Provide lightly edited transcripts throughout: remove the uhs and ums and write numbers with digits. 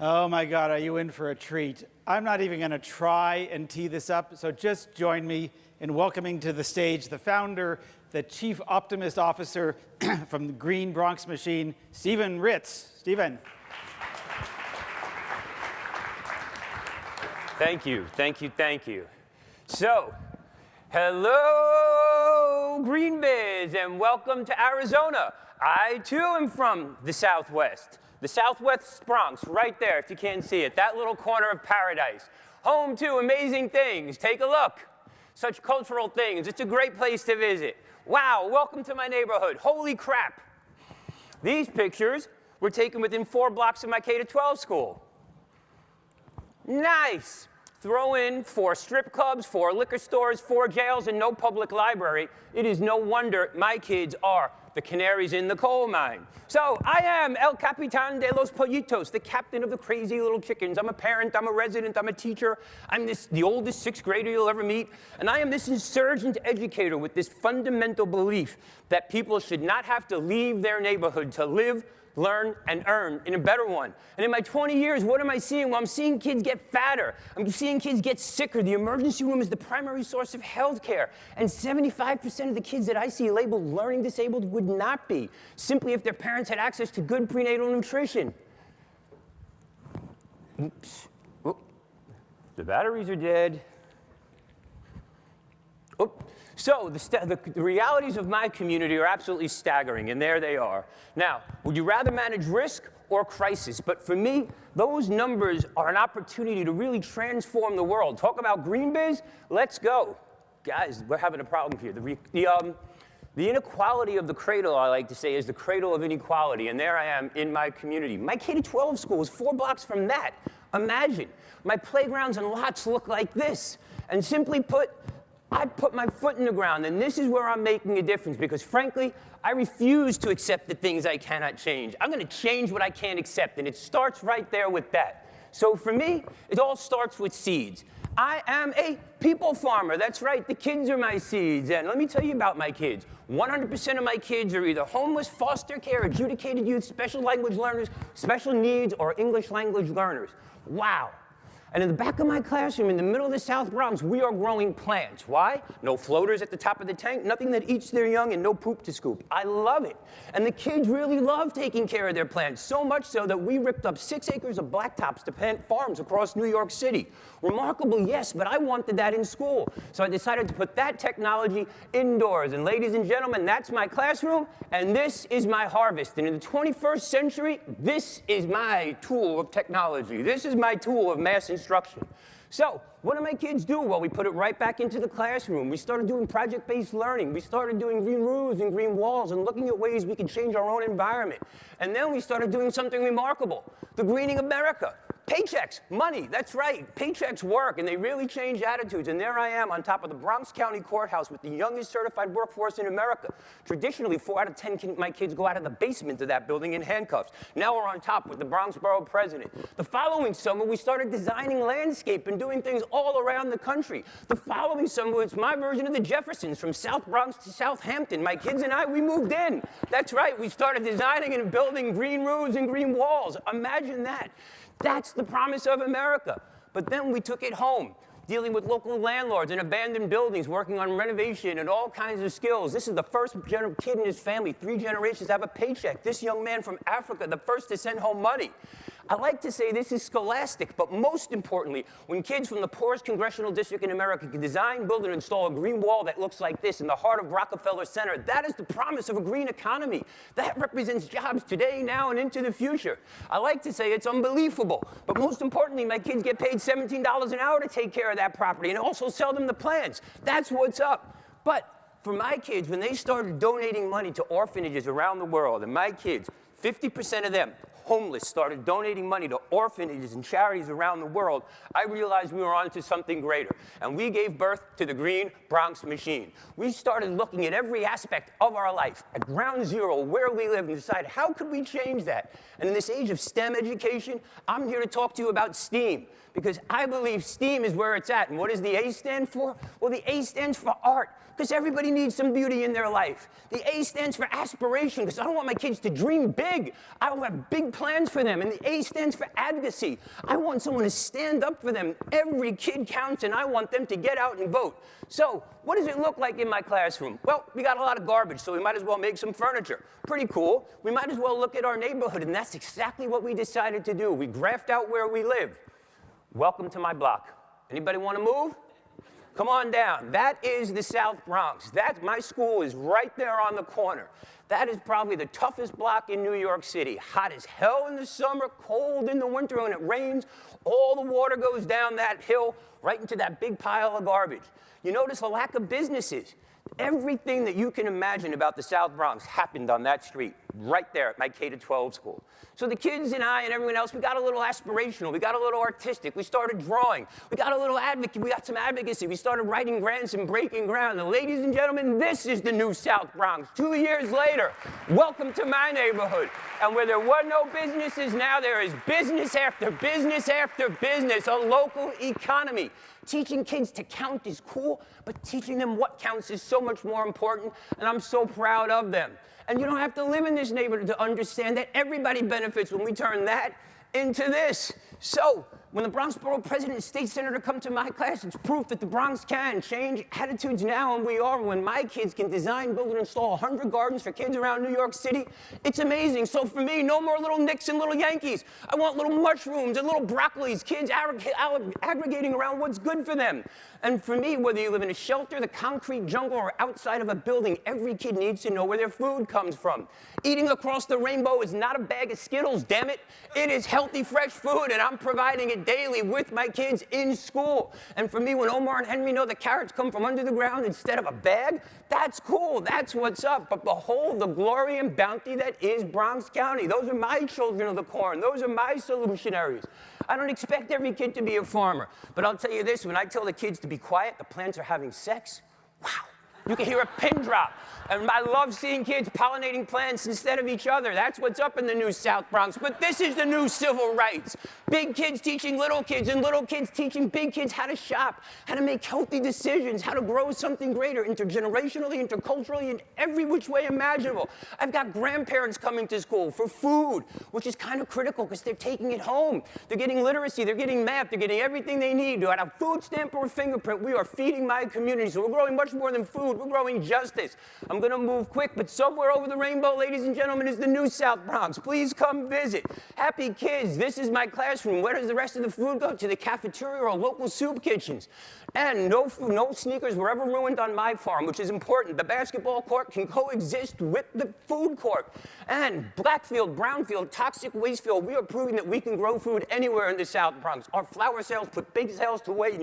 Oh my God, are you in for a treat? I'm not even going to try and tee this up, so just join me in welcoming to the stage the founder, the Chief Optimist Officer from the Green Bronx Machine, Stephen Ritz. Stephen. Thank you, thank you, thank you. So, hello, Green Biz, and welcome to Arizona. I, too, am from the Southwest Bronx, right there, if you can't see it, that little corner of paradise. Home to amazing things. Take a look. Such cultural things. It's a great place to visit. Wow, welcome to my neighborhood. Holy crap. These pictures were taken within 4 blocks of my K-12 school. Nice. Throw in 4 strip clubs, 4 liquor stores, 4 jails, and no public library. It is no wonder my kids are the canaries in the coal mine. So I am El Capitan de los Pollitos, the captain of the crazy little chickens. I'm a parent, I'm a resident, I'm a teacher. I'm the oldest 6th grader you'll ever meet. And I am this insurgent educator with this fundamental belief that people should not have to leave their neighborhood to live, learn, and earn in a better one. And in my 20 years, what am I seeing? Well, I'm seeing kids get fatter. I'm seeing kids get sicker. The emergency room is the primary source of health care. And 75% of the kids that I see labeled learning disabled would not be, simply if their parents had access to good prenatal nutrition. Oops. Oh. The batteries are dead. Oh. So the realities of my community are absolutely staggering, and there they are. Now, would you rather manage risk or crisis? But for me, those numbers are an opportunity to really transform the world. Talk about green biz? Let's go. Guys, we're having a problem here. The inequality of the cradle, I like to say, is the cradle of inequality, and there I am in my community. My K-12 school is 4 blocks from that. Imagine. My playgrounds and lots look like this. And simply put, I put my foot in the ground, and this is where I'm making a difference, because frankly, I refuse to accept the things I cannot change. I'm going to change what I can't accept, and it starts right there with that. So for me, it all starts with seeds. I am a people farmer. That's right, the kids are my seeds. And let me tell you about my kids. 100% of my kids are either homeless, foster care, adjudicated youth, special language learners, special needs, or English language learners. Wow. And in the back of my classroom, in the middle of the South Bronx, we are growing plants. Why? No floaters at the top of the tank, nothing that eats their young, and no poop to scoop. I love it. And the kids really love taking care of their plants, so much so that we ripped up 6 acres of blacktops to plant farms across New York City. Remarkable, yes, but I wanted that in school. So I decided to put that technology indoors. And ladies and gentlemen, that's my classroom, and this is my harvest. And in the 21st century, this is my tool of technology. This is my tool of mass instruction. So, what do my kids do? Well, we put it right back into the classroom. We started doing project-based learning. We started doing green roofs and green walls and looking at ways we can change our own environment. And then we started doing something remarkable, the greening America. Paychecks, money, that's right. Paychecks work, and they really change attitudes. And there I am on top of the Bronx County Courthouse with the youngest certified workforce in America. Traditionally, 4 out of 10 of my kids go out of the basement of that building in handcuffs. Now we're on top with the Bronx Borough President. The following summer, we started designing landscape and doing things all around the country. The following summer, it's my version of the Jeffersons, from South Bronx to Southampton. My kids and I, we moved in. That's right, we started designing and building green roofs and green walls. Imagine that. That's the promise of America. But then we took it home, dealing with local landlords and abandoned buildings, working on renovation and all kinds of skills. This is the first kid in his family, 3 generations, to have a paycheck. This young man from Africa, the first to send home money. I like to say this is scholastic, but most importantly, when kids from the poorest congressional district in America can design, build, and install a green wall that looks like this in the heart of Rockefeller Center, that is the promise of a green economy. That represents jobs today, now, and into the future. I like to say it's unbelievable, but most importantly, my kids get paid $17 an hour to take care of that property and also sell them the plants. That's what's up. But for my kids, when they started donating money to orphanages around the world, and my kids, 50% of them, homeless, started donating money to orphanages and charities around the world, I realized we were onto something greater. And we gave birth to the Green Bronx Machine. We started looking at every aspect of our life, at ground zero, where we live, and decided how could we change that? And in this age of STEM education, I'm here to talk to you about STEAM, because I believe STEAM is where it's at. And what does the A stand for? Well, the A stands for art, because everybody needs some beauty in their life. The A stands for aspiration, because I don't want my kids to dream big. I want big plans for them, and the A stands for advocacy. I want someone to stand up for them. Every kid counts, and I want them to get out and vote. So what does it look like in my classroom? Well, we got a lot of garbage, so we might as well make some furniture. Pretty cool. We might as well look at our neighborhood, and that's exactly what we decided to do. We graphed out where we live. Welcome to my block. Anybody want to move? Come on down. That is the South Bronx. My school is right there on the corner. That is probably the toughest block in New York City. Hot as hell in the summer, cold in the winter when it rains. All the water goes down that hill right into that big pile of garbage. You notice a lack of businesses. Everything that you can imagine about the South Bronx happened on that street, right there at my K-12 school. So the kids and I and everyone else, we got a little aspirational, we got a little artistic, we started drawing, we got a little we got some advocacy, we started writing grants and breaking ground. And ladies and gentlemen, this is the new South Bronx. 2 years later, welcome to my neighborhood. And where there were no businesses, now there is business after business after business, a local economy. Teaching kids to count is cool, but teaching them what counts is so much more important, and I'm so proud of them. And you don't have to live in this neighborhood to understand that everybody benefits when we turn that into this. So when the Bronx Borough President and State Senator come to my class, it's proof that the Bronx can change attitudes now, and we are. When my kids can design, build, and install 100 gardens for kids around New York City, it's amazing. So for me, no more little Knicks and little Yankees. I want little mushrooms and little broccolis, kids aggregating around what's good for them. And for me, whether you live in a shelter, the concrete jungle, or outside of a building, every kid needs to know where their food comes from. Eating across the rainbow is not a bag of Skittles, damn it. It is healthy, fresh food, and I'm providing it daily with my kids in school. And for me, when Omar and Henry know the carrots come from under the ground instead of a bag, that's cool, that's what's up. But behold the glory and bounty that is Bronx County. Those are my children of the corn. Those are my solutionaries. I don't expect every kid to be a farmer, but I'll tell you this, when I tell the kids to be quiet, the plants are having sex, wow. You can hear a pin drop. And I love seeing kids pollinating plants instead of each other. That's what's up in the new South Bronx. But this is the new civil rights. Big kids teaching little kids, and little kids teaching big kids how to shop, how to make healthy decisions, how to grow something greater, intergenerationally, interculturally, in every which way imaginable. I've got grandparents coming to school for food, which is kind of critical because they're taking it home. They're getting literacy, they're getting math, they're getting everything they need. On a food stamp or a fingerprint, we are feeding my community. So we're growing much more than food. We're growing justice. I'm going to move quick, but somewhere over the rainbow, ladies and gentlemen, is the new South Bronx. Please come visit. Happy kids, this is my classroom. Where does the rest of the food go? To the cafeteria or local soup kitchens. And no sneakers were ever ruined on my farm, which is important. The basketball court can coexist with the food court. And Blackfield, Brownfield, Toxic Wastefield, we are proving that we can grow food anywhere in the South Bronx. Our flower sales put big sales to weight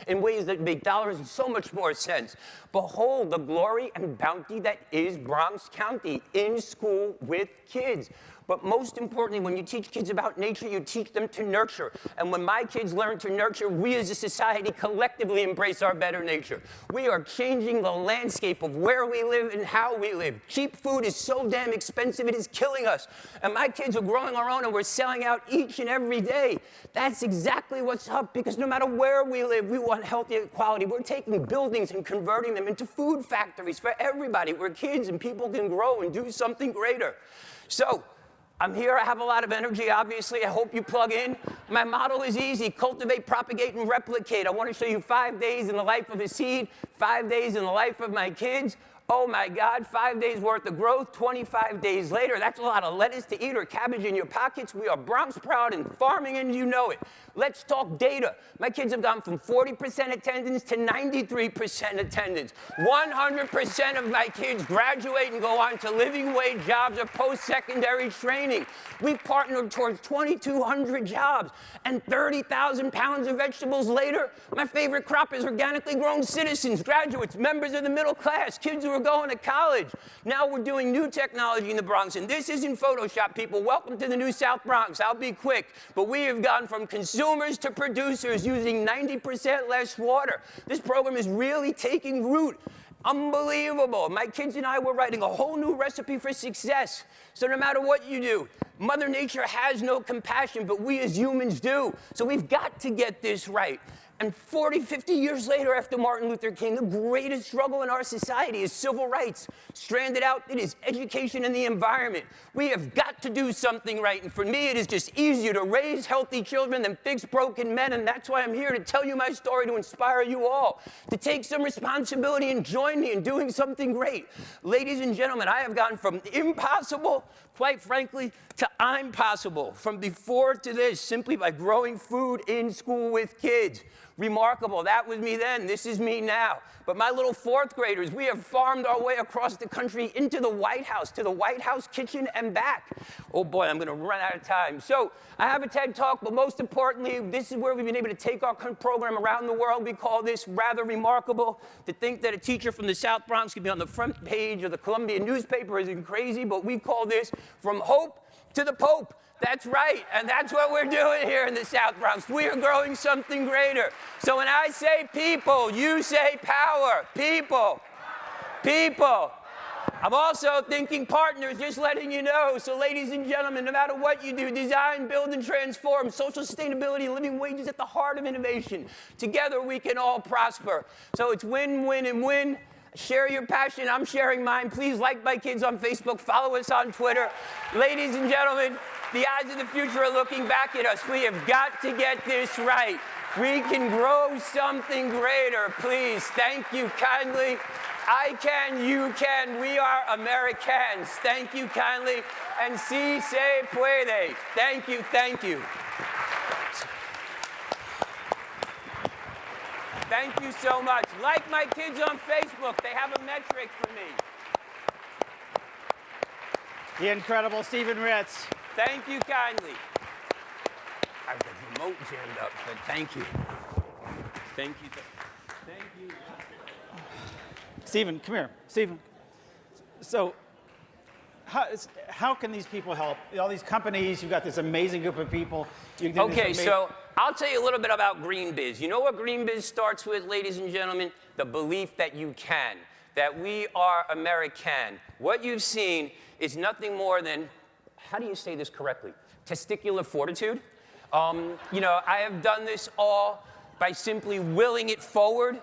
in ways that make dollars and so much more sense. Behold the glory and bounty that is Bronx County in school with kids. But most importantly, when you teach kids about nature, you teach them to nurture. And when my kids learn to nurture, we as a society collectively embrace our better nature. We are changing the landscape of where we live and how we live. Cheap food is so damn expensive, it is killing us. And my kids are growing our own, and we're selling out each and every day. That's exactly what's up, because no matter where we live, we want healthy quality. We're taking buildings and converting them into food factories for everybody, where kids and people can grow and do something greater. So, I'm here, I have a lot of energy, obviously. I hope you plug in. My model is easy: cultivate, propagate, and replicate. I want to show you 5 days in the life of a seed, 5 days in the life of my kids. Oh my God, 5 days worth of growth, 25 days later. That's a lot of lettuce to eat or cabbage in your pockets. We are Bronx proud and farming, and you know it. Let's talk data. My kids have gone from 40% attendance to 93% attendance. 100% of my kids graduate and go on to living wage jobs or post-secondary training. We've partnered towards 2,200 jobs, and 30,000 pounds of vegetables later, my favorite crop is organically grown citizens, graduates, members of the middle class, kids who are going to college. Now we're doing new technology in the Bronx, and this isn't Photoshop, people. Welcome to the new South Bronx. I'll be quick, but we have gone from consumers to producers using 90% less water. This program is really taking root. Unbelievable. My kids and I were writing a whole new recipe for success. So no matter what you do, Mother Nature has no compassion, but we as humans do. So we've got to get this right. And 40, 50 years later, after Martin Luther King, the greatest struggle in our society is civil rights. Stranded out, it is education and the environment. We have got to do something right. And for me, it is just easier to raise healthy children than fix broken men. And that's why I'm here to tell you my story, to inspire you all, to take some responsibility and join me in doing something great. Ladies and gentlemen, I have gone from impossible, quite frankly, to I'm possible. From before to this, simply by growing food in school with kids. Remarkable. That was me then. This is me now. But my little fourth graders, we have farmed our way across the country into the White House, to the White House kitchen and back. Oh boy, I'm going to run out of time. So I have a TED Talk, but most importantly, this is where we've been able to take our program around the world. We call this rather remarkable. To think that a teacher from the South Bronx could be on the front page of the Columbia newspaper isn't crazy, but we call this From Hope to the Pope. That's right, and that's what we're doing here in the South Bronx. We are growing something greater. So when I say people, you say power. People. People. I'm also thinking partners, just letting you know. So ladies and gentlemen, no matter what you do, design, build, and transform, social sustainability and living wages at the heart of innovation. Together we can all prosper. So it's win, win, and win. Share your passion. I'm sharing mine. Please like my kids on Facebook. Follow us on Twitter. Ladies and gentlemen, the eyes of the future are looking back at us. We have got to get this right. We can grow something greater. Please, thank you kindly. I can, you can. We are Americans. Thank you kindly. And si se puede. Thank you, thank you. Thank you so much. Like my kids on Facebook. They have a metric for me. The incredible Stephen Ritz. Thank you kindly. I have the remote jammed up, but thank you. Thank you. Thank you. Stephen, come here. Stephen. So how can these people help? All these companies, you've got this amazing group of people. Okay, so I'll tell you a little bit about Green Biz. You know what Green Biz starts with, ladies and gentlemen? The belief that you can, that we are American. What you've seen is nothing more than, how do you say this correctly? Testicular fortitude. You know, I have done this all by simply willing it forward,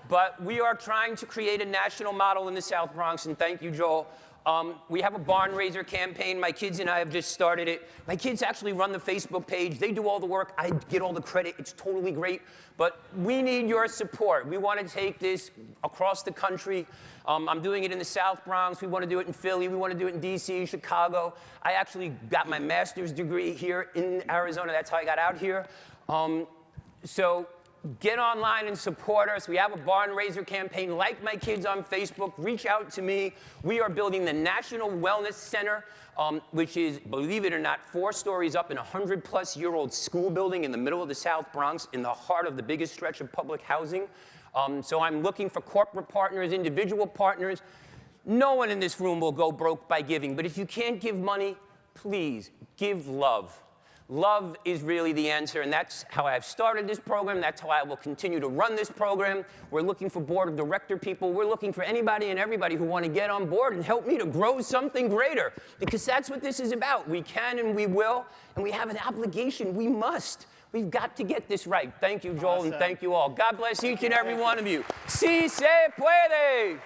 but we are trying to create a national model in the South Bronx, and thank you, Joel. We have a barn raiser campaign. My kids and I have just started it. My kids actually run the Facebook page. They do all the work. I get all the credit. It's totally great. But we need your support. We want to take this across the country. I'm doing it in the South Bronx. We want to do it in Philly. We want to do it in DC, Chicago. I actually got my master's degree here in Arizona. That's how I got out here. So get online and support us. We have a barn raiser campaign. Like my kids on Facebook. Reach out to me. We are building the National Wellness Center, which is, believe it or not, 4 stories up in a 100-plus-year-old school building in the middle of the South Bronx, in the heart of the biggest stretch of public housing. So I'm looking for corporate partners, individual partners. No one in this room will go broke by giving. But if you can't give money, please give love. Love is really the answer, and that's how I've started this program. That's how I will continue to run this program. We're looking for board of director people. We're looking for anybody and everybody who want to get on board and help me to grow something greater, because that's what this is about. We can and we will, and we have an obligation. We must. We've got to get this right. Thank you, Joel, and thank you all. God bless each and every one of you. Si se puede.